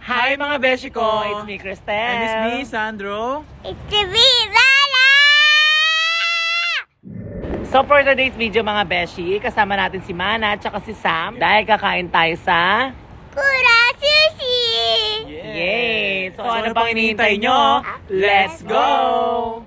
Hi mga beshi ko! It's me, Cristel. And it's me, Sandro. It's me, Lala! So for today's video mga beshi, kasama natin si Mana at saka si Sam dahil kakain tayo sa... Kura Sushi! Yay! So ano pang hinihintay nyo? Let's go!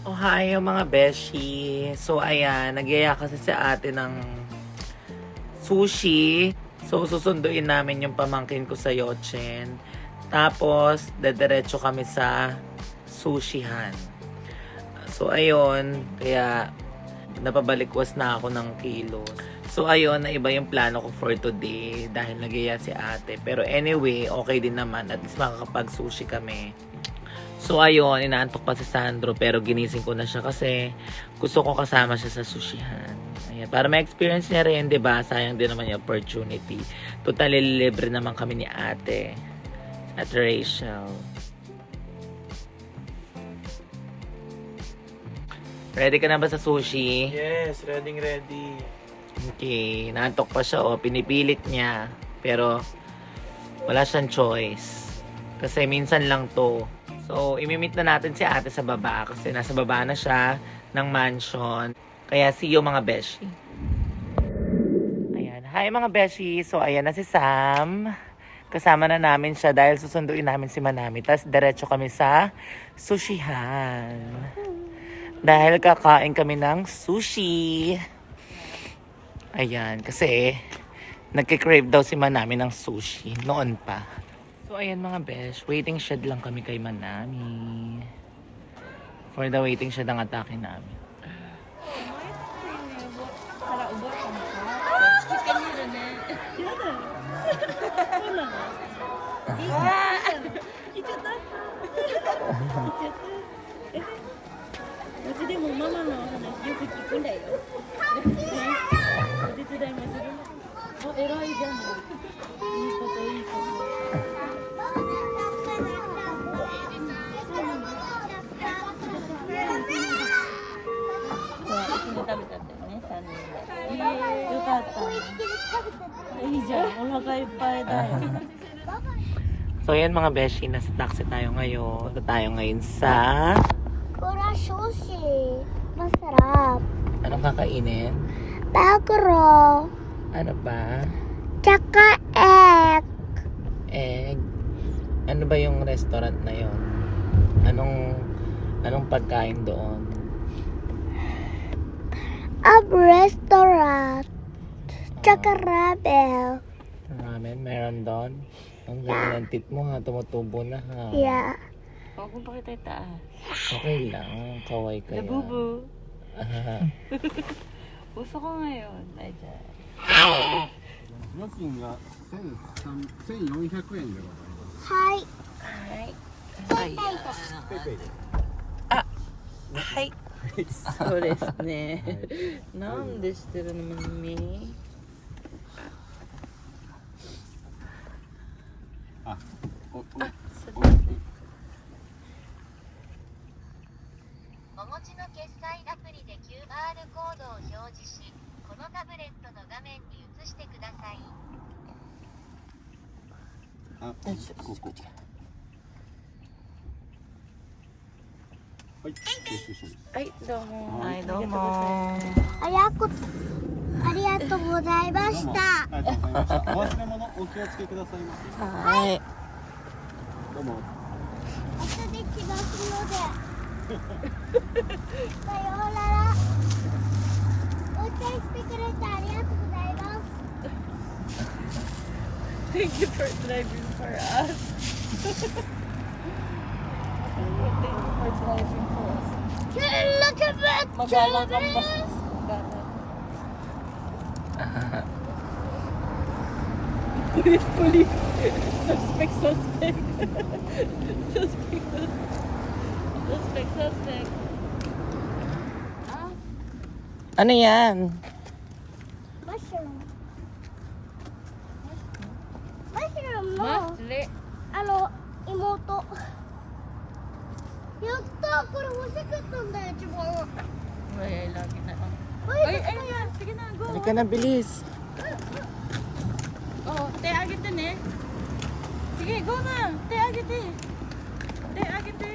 Oh, hi mga beshi. So ayan, nagyaya kasi si ate ng sushi. So susunduin namin yung pamangkin ko sa Yochen. Tapos dediretso kami sa sushihan. So ayun, kaya napabalikwas na ako ng kilos. So ayun, naiba yung plano ko for today dahil nagyaya si ate. Pero anyway, okay din naman. At least makakapag-sushi kami. So ayun, inaantok pa si Sandro pero ginising ko na siya kasi gusto ko kasama siya sa sushihan. Ayan, para ma-experience niya rin, 'di ba? Sayang din naman yung opportunity. Totally libre naman kami ni ate at Rachel. Ready ka na ba sa sushi? Yes, ready. Okay, naantok pa siya, pinipilit niya. Pero wala siyang choice. Kasi minsan lang to. So, imimit na natin si ate sa baba kasi nasa baba na siya ng mansion. Kaya see you mga beshi. Ayan. Hi mga beshi. So, ayan na si Sam. Kasama na namin siya dahil susunduin namin si Manami. Tapos, diretso kami sa sushihan. Dahil kakain kami ng sushi. Ayan. Kasi, nagkikrave daw si Manami ng sushi. Noon pa. So, ayan mga besh. Waiting shed lang kami kay Manami. For the waiting shed ang atake namin. So ayan mga beshi, nasa taxi tayo ngayon. Punta tayo ngayon sa... Kura Sushi. Masarap. Anong kakainin? Bagro. Ano ba? Tsaka egg. Egg. Ano ba yung restaurant na yon? Anong pagkain doon? Restaurant. Tsaka ramen. Ramen, meron doon. Ang ganda ng tit mo ha, tumutubo na ha. Yeah. Huwag mong pakita yung taas. Okay lang, kaway ka yan. Nabubu. Ah. Uso ko ngayon. Ay, dyan. 家賃が1400円でございます。はい。はい。はい。ペイペイで。はい。そうですね。なんでしてるの耳あ、お持ちの決済アプリで QR コードを表示し、このタブレットの画面に移してください。あ、ここ。はい、領収書です。はい、どうも。はいどうも。ありがとうございましどうもた。ありがとうございました。お忘れ物お気をつけくださいませ。はい。どうも。後で来ますので。さようなら。運転してくれてありがとうございます。Thank you for driving for us. Thank you for driving for us. Look at that. Magalang ang bus. Magalang. Police. Suspect. Suspect. Ano yan? Mushroom. Mushroom no. Masli. Imoto. Yatta! これ欲しかったんだよ、一番。 Ay, lagi na lang. Ay, Ay, ano yan? Sige na, go. Halika na, bilis. Oh, te agite ne. Sige, go na. Te agite. Te agite.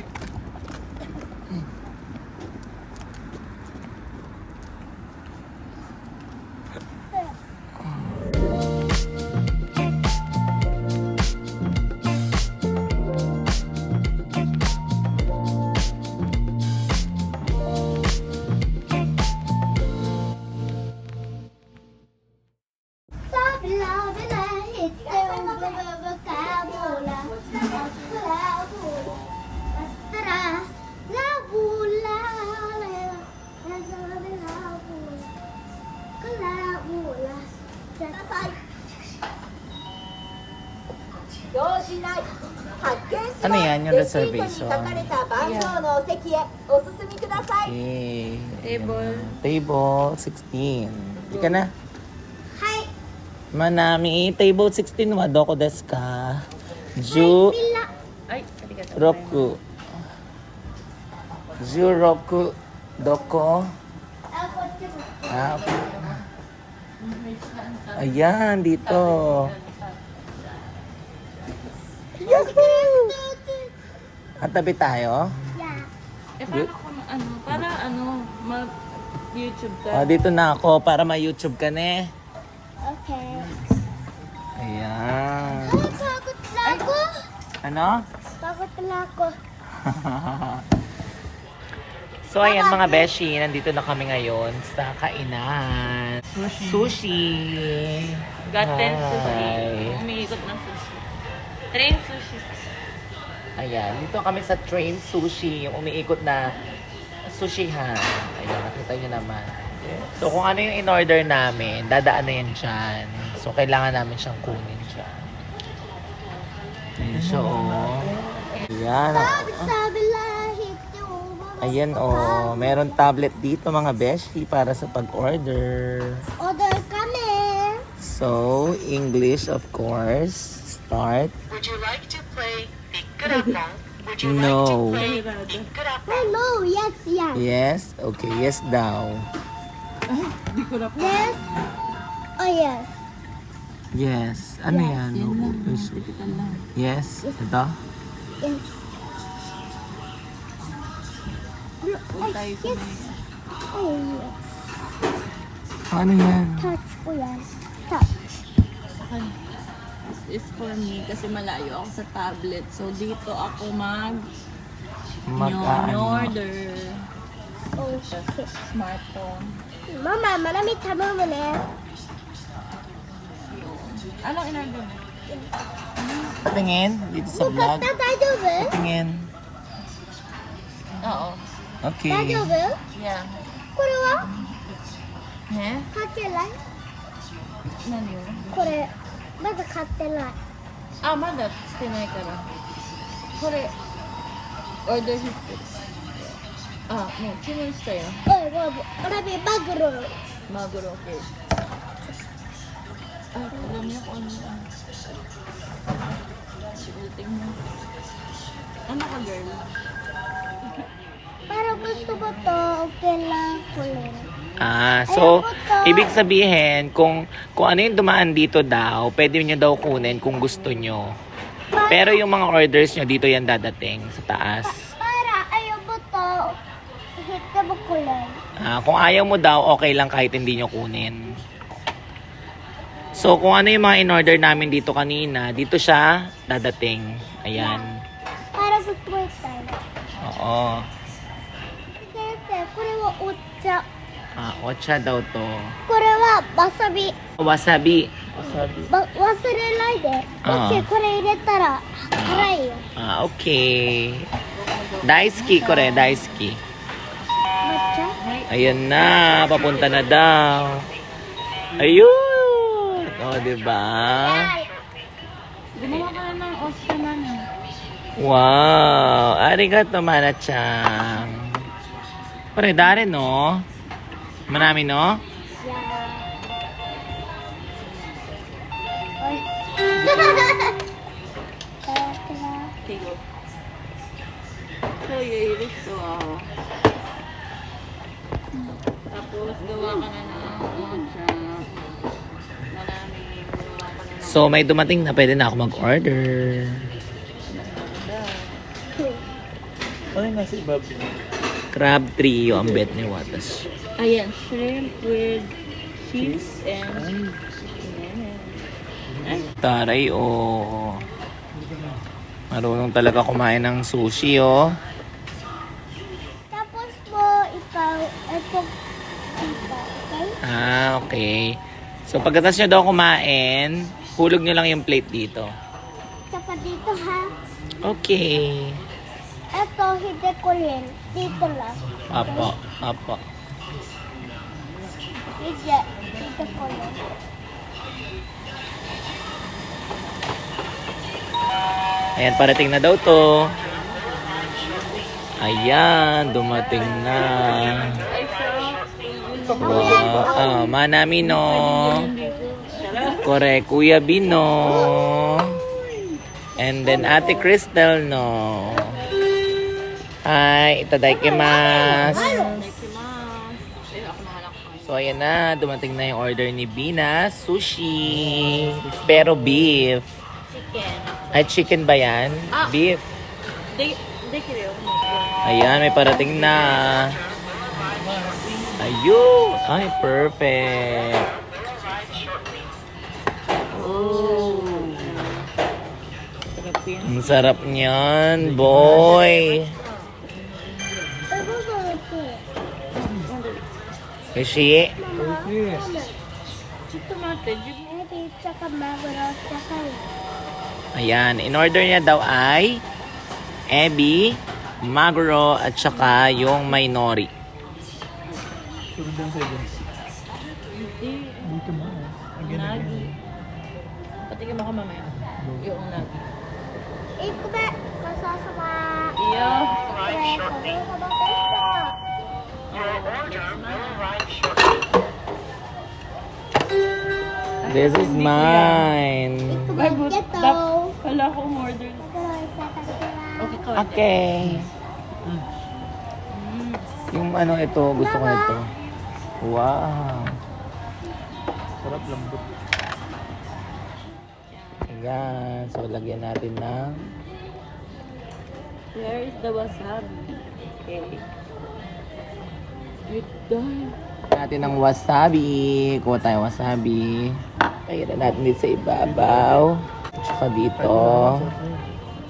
Ano yan, yung reservation? 書かれた番号のお席へお進みください。 Okay. Table. Table 16. Hindi ka na. Hi. Manami, table 16 wa doko desu ka? Ju Ay, arigato. roku. Ju roku doko? Ah. Ayan, dito. At tabi tayo. Yeah. Eh, paano kung para mag-YouTube ka? Oh, dito na ako para ma-YouTube ka na eh. Okay. Ayan. Ay, takot na ako. Ano? Takot na ako. So ayan mga beshi, nandito na kami ngayon sa kainan. Sushi. Gaten sushi. Hi. Umiikot ng sushi. Train sushi. Ayan, dito kami sa Train Sushi, yung umiikot na sushihan. Ayan, nakita nyo naman. So kung ano yung in-order namin, dadaan na yan dyan. So kailangan namin siyang kunin dyan. Ayan siya oh. Ayan. Sabi lahit yung Ayan oh, meron tablet dito mga beshi para sa pag-order. order kami. So, English of course. Start. Would you like to play Pick-a-Pong? Would you No. like to play Pick-a-Pong? No, yes, yes. Yes? Okay, yes daw. Yes. Oh, yes. Yes. Ano yan? Yes. Ito? Yes. Ay, yes. Oh, yes. Ano yan? Touch ko yan. Touch. Is for me kasi malayo ako sa tablet. So dito ako order Okay. smartphone. Mama, marami tama mo na. Anong in-order mo? Tingin. Dito sa vlog. 大丈夫 Tingin. Oo. Okay. 大丈夫 Yeah. これは Eh? 買ってない Nani yun? これ、まだ買ってない。あ、まだしてないから。これ、order history. Ah, mo, 注文したよ。marami bagro. Maguro, okay. Ay, alam niyo kung ano yan. Tingnan. Ano ka, girl? Para gusto ko to, okay lang kulay. So, ibig sabihin, kung ano yung dumaan dito daw, pwede nyo daw kunin kung gusto nyo. Pero yung mga orders nyo, dito yan dadating sa taas. Para ayaw mo to, hita mo kulay. Kung ayaw mo daw, okay lang kahit hindi nyo kunin. So, kung ano yung mga in-order namin dito kanina, dito siya dadating. Ayan. Para gusto mo tayo. Oo. Kasi, これはお茶。 Ocha daw to. これはわさび。 Wasabi. 忘れないで。もしこれ入れたら辛いよ。 Okay. Daisuki ko rin, daisuki. 抹茶 Ayan na, papunta na daw. Ayun! O, diba? Gumawa ka na ng Oscar man. Wow! Arigato, Mana-chan. Pare, dari, no? Marami, no? Yeah. Ay. Tara. Tigo. So, iiris to Tapos, gawa ka na ng mocha. Marami. Gawa ka na ng So, may dumating na pwede na ako mag-order. Ano yung nasa ibab? Crab trio ang bet ni Watas. Ayan, shrimp with cheese and... Taray, oh. Marunong talaga kumain ng sushi, oh. Tapos mo ikaw, ito, okay? Ah, okay. So, pagkatas nyo daw kumain, hulog nyo lang yung plate dito. Tsaka dito ha. Okay. Ito, hindi ko rin. Dito lang. Apo, apo. Hindi, dito ko rin. Ayan, parating na daw to. Ayan, dumating na. Wow, Manami no. Correct, Kuya Bino. And then Ate Crystal no. Hi, itadakimasu. So ayan na, dumating na yung order ni Bina, sushi. Pero beef. Chicken. Ay, chicken ba yan? Ah. Beef. They kill. Ayan, may parating na. Ayun. Ay, perfect. Oh. Sarap yan. Ang sarap niyan, boy. Ano ba ito? Kasi, Tomate, Maybe, tsaka magro, tsaka ayan, in order niya daw ay ebi, maguro, at saka yung may nori. nagi. Patikin mo ka mamaya. Yung nagi. ito ba? Kasasama. Iyo. This is mine. Ay, but wala akong order. Okay, ko. Okay. Yung ano ito, gusto ko ito. Wow. Sarap lambot. Ayan. So, lagyan natin ng Where is the wasabi? Okay. Wait, done. natin ng wasabi. Kuha tayo wasabi. Kailan natin dito sa ibabaw. At saka dito.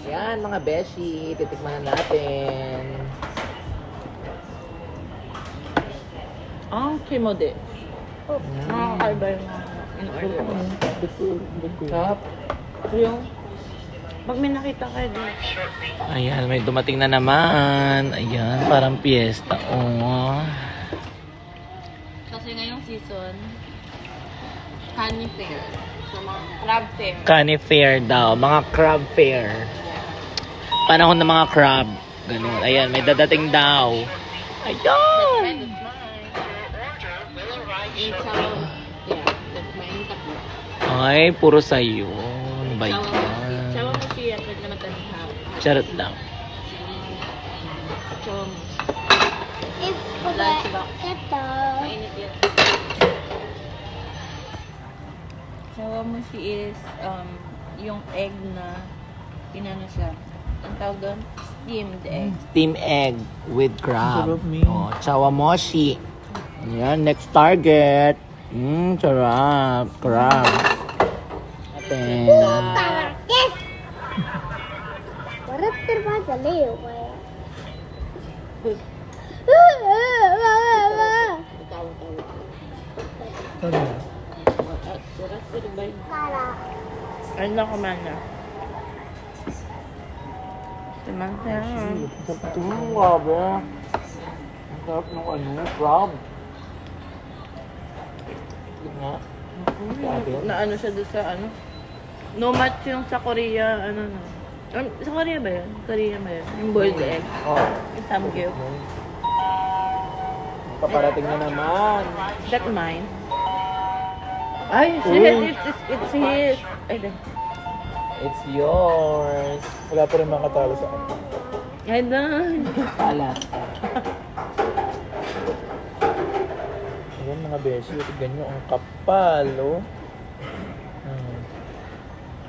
Ayan mga beshi. Titikman na natin. Ah, kimode. Nakakaiba yung in-order. Top. Yung, pag may nakita kayo doon. Ayan, may dumating na naman. Ayan, parang piyesta. Oh. Kasi ngayong season, honey fair. So, mga crab fair. Cani fair daw. Mga crab fair. Panahon ng mga crab. Ganun. Ayan, may dadating daw. Ayan! Yung chow, yeah, that's my tatlo. Ay, puro sa'yo. Ano ba yan? Chow mo siya, pwede naman tayo hap. Charot lang. Chow mo. Ito ba? Lunch box. Ito. Mainit yan. Chow mo she is, yung egg na, pinano siya. Ang tawag doon? Steamed egg. Steam egg with crab. Sarap, Ming. Oh, chawamoshi. Ayan, next target. Sarap. Crab. Atin. Yes! What if there was a leo? Kara. Ano ko man na? Timantang. Ito mo, grabe. Ang sarap ng crab. Nga. Grabe. Na ano siya doon sa ano? No match yung sa Korea, ano no? Sa Korea ba yun? Korea ba yun? Yung boiled egg. Oh. Yung samgyup. paparating na naman. That mine? Ay, shit, it's his. Ay, It's yours. Wala pa rin makatalo sa akin. ay, done. Alas. Ayan mga beshi, tignan nyo, ang kapal, oh.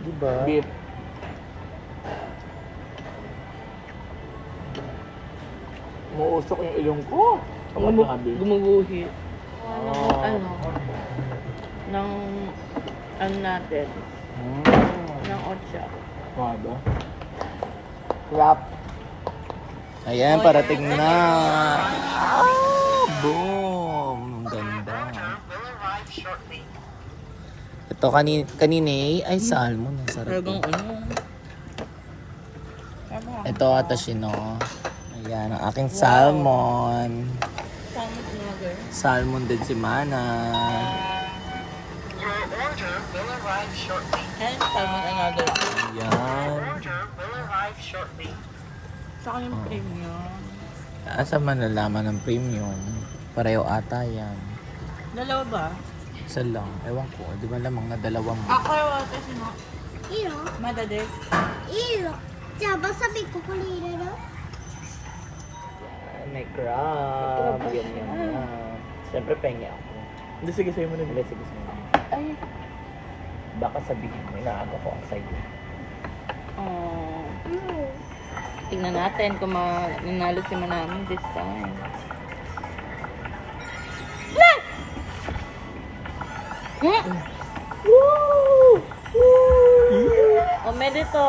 Diba? Beef. Umuusok yung ilong ko. Kapag nakabi. Gumuguhi. Oh. Ng natin. Ng otsa. Waba. Wrap. Ayan, parating na. Boom! Ang ganda. Ito kanine ay salmon. Ang sarap. Talagang ano. Ito atashino. Ayan, ang aking salmon. Salmon din si Mana. And salmon another. Ayan. Sa akin yung premium. Asa man nalaman ng premium? Pareho ata yan. Dalawa ba? Isa lang. Ewan ko. Di ba lamang na dalawa mo? Ako yung water sino. いいの Madades. いいのじゃあわさびここに入れる May crab. Yan yan. Siyempre pengi ako. Hindi, sige, sa'yo mo na. Sige, sige, sige. Ay. Baka sabihin mo, inaaga ko ang sa'yo. Oh. Tingnan natin kung mananalo si Manami this time. Omedito!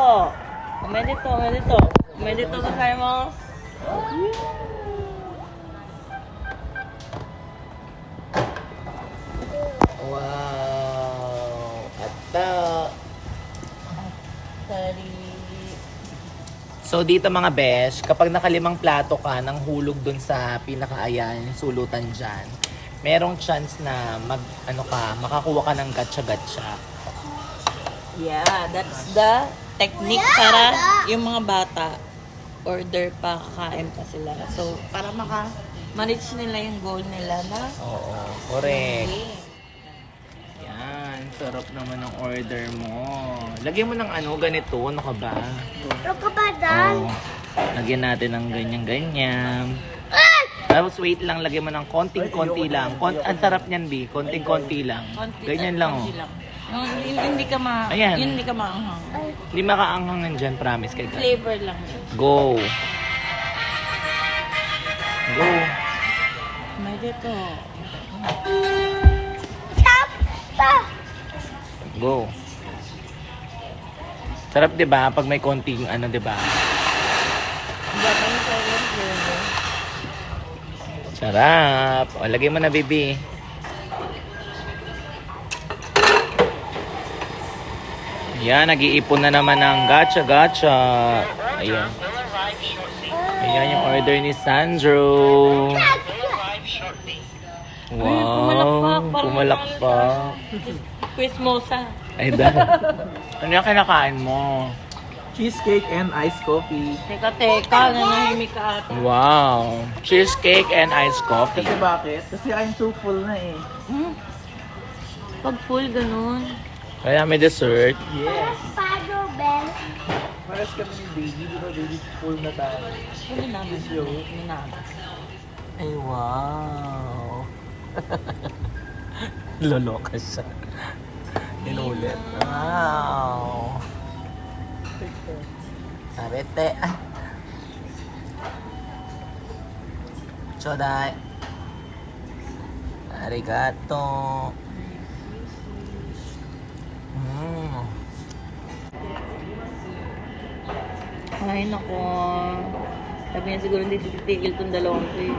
Omedito, omedito. Omedito gozaimasu. Wow! Atta! Sorry. So dito mga besh, kapag nakalimang plato ka nang hulog dun sa pinakaayan, sulutan dyan, merong chance na makakuha ka ng gatsa-gatsa. Yeah, that's the technique para yung mga bata order pa, kakain pa sila. So, para ma-reach nila yung goal nila na Oo, correct. Yan, sarap naman ng order mo. Lagyan mo ng ganito, ano ka ba? どこまだ Oh, lagyan natin ng ganyan-ganyan. Tapos wait lang, lagyan mo ng konting-konti lang. Ang sarap niyan, B. Konting-konti lang. Ganyan lang, oh. konti lang. Yung hindi ka Ayan. yun hindi ka maanghang. Hindi makaanghangan dyan, promise kay God. Flavor lang yun. Go! Go! May dito. Go! Sarap, di ba? Pag may konting di ba? Dati yung flavor. Sarap! O, lagay mo na, baby. Ayan, nag-iipon na naman ng gacha-gacha. Ayan. Ayan yung order ni Sandro. Wow, pumalakpak. Quizmosa. Ay, dahil. Ano yung kinakain mo? Cheesecake and iced coffee. Teka, nanahimik ka ata. Wow. Cheesecake and iced coffee. Kasi bakit? Kasi I'm so full na eh. Pag full, ganun. Kaya may dessert. Yes. Paano, Ben? Paras kami ni baby. Di ba baby full na tayo? Full namin. Yo. Full namin. Ay, wow. Loloka siya. Inulit. Wow. Sarete. Ay. Chodai. Arigato. Ay, nako. Sabi niya siguro hindi titigil tong dalawang to eh.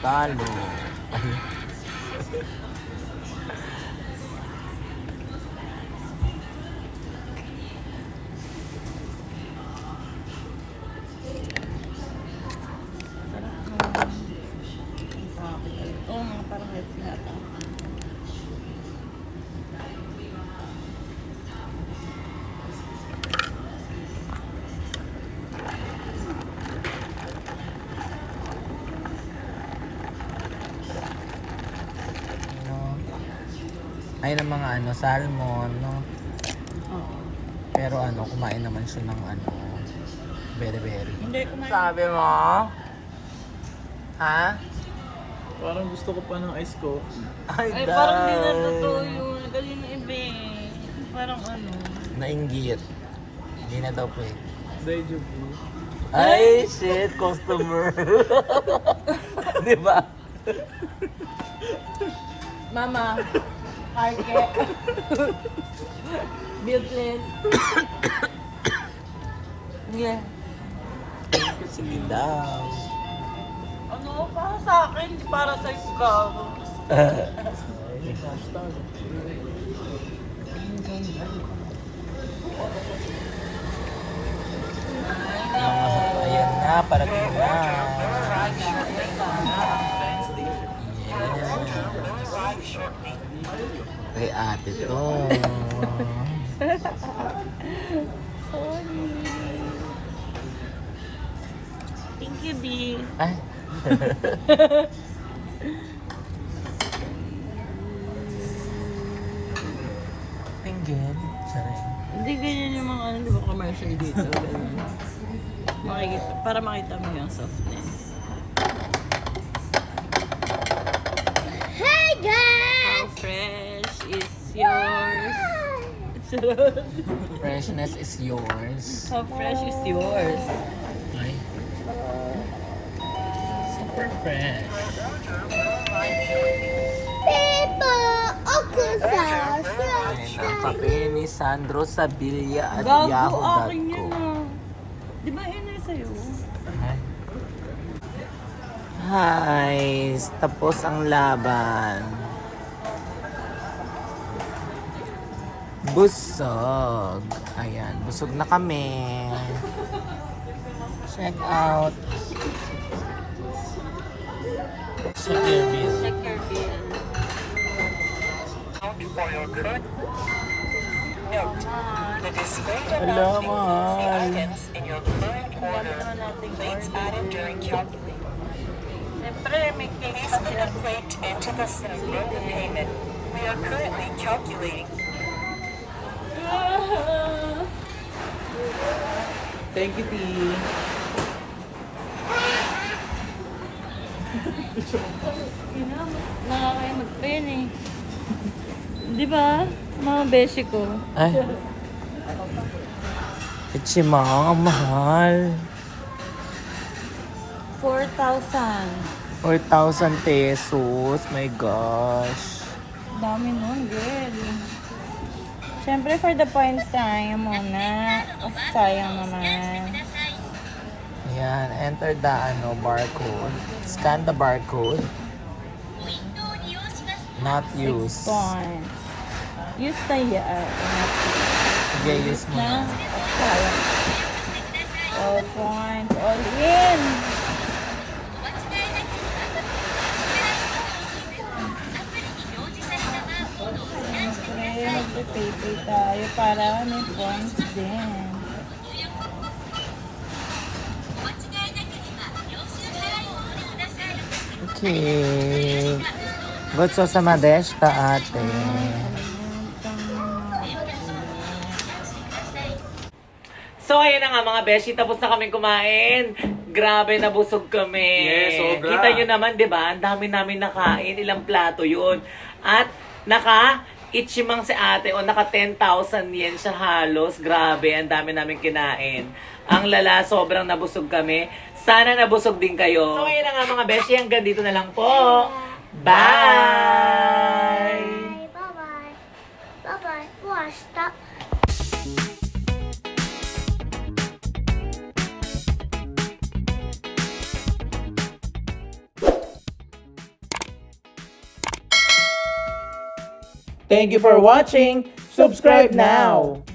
Talo. Oo nga, parang healthy nata. Ay, ng mga salmon, no? Oo. Pero kumain naman siya ng very. Hindi kumain. Sabi mo? Ha? Parang gusto ko pa ng ice coffee. Ay, parang di na totoo yun. Kanina iba eh. Parang Nainggit. Hindi na daw pwede. Deja vu. Ay, shit, customer. Di ba? Mama, Arke. Built-in. Yeah. Sige daw. Ano, para sa akin, di para sa ikaw. Ayan na, parating na. Kay ate to. Thank you, B. Ay. Tingin. Sorry. Hindi ganyan yung mga di ba, commercial dito. Ganyan. Para makita mo yung softness. Hey guys! How fresh is yours? Freshness is yours. How fresh is yours? Ay. Super fresh. People, okusa, Ayan ang kape ni Sandro Sabilla at Gago, Yahoo.com. akin yun ah. Di ba yun ay sa'yo? Hi! Tapos ang laban. Busog. Ayan, busog na kami. Check out. Check your bill. Check your bill. Hello, mahal. Siyempre, may cake pa sila. Thank you, T. Nakakaya mag-pen eh. Di ba? Mga beshi ko. Ay. Ichimang, ang mahal. 4,000. 4,000 pesos. My gosh. Dami nun, girl. Siyempre, for the points tayo muna. Sayang naman. Ayan, enter the barcode. Scan the barcode. Not use. Points. Use tayo. Sige, use mo Na. na. Sayang. All points. All in. Siyempre, magpipay tayo para may points din. Okay. Gotso sa madeshta, ate. So, ayun na nga mga beshi, tapos na kaming kumain. Grabe, nabusog kami. Yes, sobra. Kita nyo naman, di ba? Ang dami namin nakain. Ilang plato yun. At ichimang si ate o naka 10,000 yen siya halos. Grabe, ang dami namin kinain. Ang lala, sobrang nabusog kami. Sana nabusog din kayo. So, ayun na nga mga beshi, hanggang dito na lang po. Bye! Bye-bye. Bye-bye. もう明日。Thank you for watching. Subscribe now.